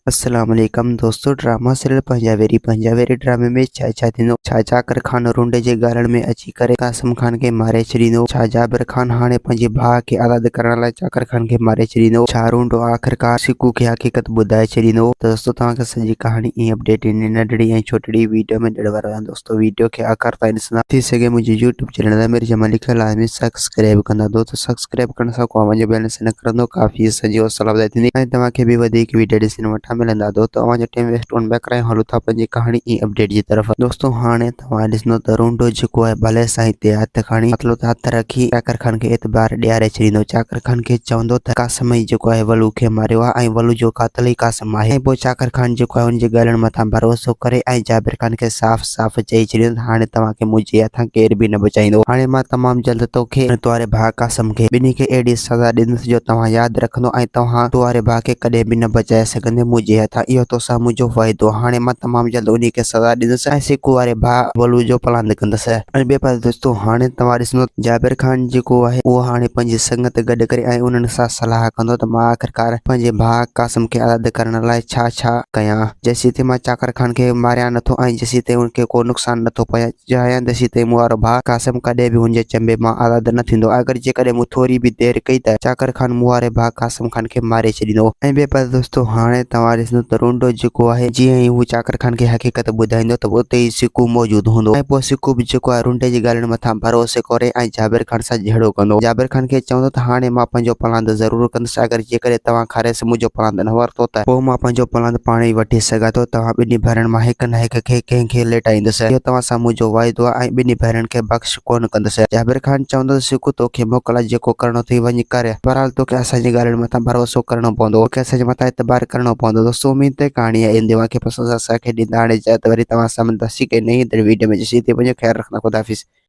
अस्सलाम वालेकुम दोस्तों। ड्रामा सीरियल पंजाबेरी ड्रामे में चाचा दिनो छाजा कर खान रुंडे जे गारण में अची करे कासम खान के मारे छॾींदो। छा जाबिर खान हाणे पंहिंजे भाउ खे आज़ाद करण लाइ चाकर खान के मारे छॾींदो। छा रुंडो आख़िरकार सिकू खे हक़ीक़त ॿुधाए छॾींदो। त दोस्तों तव्हांखे सॼी कहानी ऐं अपडेट इन नंढड़ी ऐं छोटड़ी वीडियो में ॾियण वारो आहियां। दोस्तों वीडियो खे आख़िर ताईं ॾिसंदा थी सघे मुंहिंजे यूट्यूब चैनल आमिर जमाल लिखियल लाज़मी सब्सक्राइब कंदा। दोस्तों सब्सक्राइब करण सां को मुंहिंजो बैलेंस न करंदो काफ़ी सॼी हौसला अफ़ज़ाई थींदी ऐं तव्हांखे बि वधीक वीडियो ॾिसण वटां मिलंदा। दोस्तों अवां जो टाइम वेस्ट कोन पिया करायूं, हलूं था पंहिंजी कहानी ऐं अपडेट जी तरफ़। दोस्तों हाणे तव्हां ॾिसंदो त रुंडो जेको आहे भले साईं ते हथ खणी मतिलबु त हथ रखी चाकर खान खे एतबार ॾियारे छॾींदो। चाकर खान खे चवंदो त कासम ई जेको आहे वलू खे मारियो आहे ऐं वलू जो कातिल ई कासम आहे। ऐं पोइ चाकर खान जेको आहे हुनजे ॻाल्हियुनि मथां भरोसो करे ऐं जाबिर खान खे साफ़ साफ़ चई छॾियो त हाणे तव्हांखे मुंहिंजे हथां केर बि न बचाईंदो। हाणे मां तमामु जल्द तोखे ऐं तुंहिंजे भाउ कासम खे ॿिन्ही खे अहिड़ी सज़ा ॾींदुसि जो तव्हां यादि रखंदो ऐं तव्हां तुंहिंजे भाउ खे कॾहिं बि न बचाए सघंदे मुंहिंजे हथां। इहो तोसां मुंहिंजो वाइदो। हाणे मां तमामु जल्द उन्ही खे सज़ा ॾींदुसि ऐं सिकू वारे भाउ वलू जो प्लान कंदुसि। ऐं ॿिए पासे दोस्तों हाणे तव्हां ॾिसंदो जाबिर खान जेको आहे उहो हाणे पंहिंजी संगत गॾु करे ऐं उन्हनि सां सलाह कंदो त मां आख़िरकार पंहिंजे भाउ कासम खे आज़ाद करण लाइ छा छा कयां। जेसीं ताईं मां चाकर खान खे मारिया नथो ऐं जेसीं ताईं उनखे को नुक़सान नथो पहुचायां तेसीं ताईं मूं वारो भाउ कासम कॾहिं बि हुनजे चंबे मां आज़ाद न थींदो। अगरि जेकॾहिं मूं थोरी बि देरि कई त चाकर खान मूं वारे भाउ कासम खान खे मारे छॾींदो। ऐं ॿिए पासे दोस्तों हाणे तव्हां ॾिसंदो त रुंडो जेको आहे जीअं ई हू चाकर खान खे हक़ीक़त ॿुधाईंदो त उते ई सिकू मौजूदु हूंदो ऐं पोइ सिकू बि जेको आहे रुंडे जी ॻाल्हियुनि मथां भरोसे करे ऐं जाबिर खान सां जहिड़ो कंदो। जाबिर खान खे चवंदो त हाणे मां पंहिंजो प्लान ज़रूरु कंदुसि। अगरि जेकॾहिं तव्हां खारेस मुंहिंजो प्लान न वरितो त पोइ मां पंहिंजो प्लान पाण ई वठी सघां थो। तव्हां ॿिन्ही भेनरुनि मां हिक न हिक खे कंहिंखे लेटाईंदुसि। इहो तव्हां सां मुंहिंजो वाइदो आहे ऐं ॿिन्ही भेनरुनि खे बख़्श कोन कंदुसि। जाबिर खान चवंदो सिकू तोखे मोकल जेको करणो अथई वञी कर, बहरहाल तोखे असांजी ॻाल्हियुनि मथां भरोसो करणो पवंदो, तोखे असांजे मथां एतबार करणो पवंदो। दोस्तों उमेद आहे कहाणी आहे ईंदी तव्हांखे पसंदि असांखे ॾींदा। हाणे वरी तव्हां सां मिलंदासीं के नई वीडियो में। जेसीं ताईं पंहिंजो ख़्यालु रखंदा। ख़ुदा हाफ़िज़।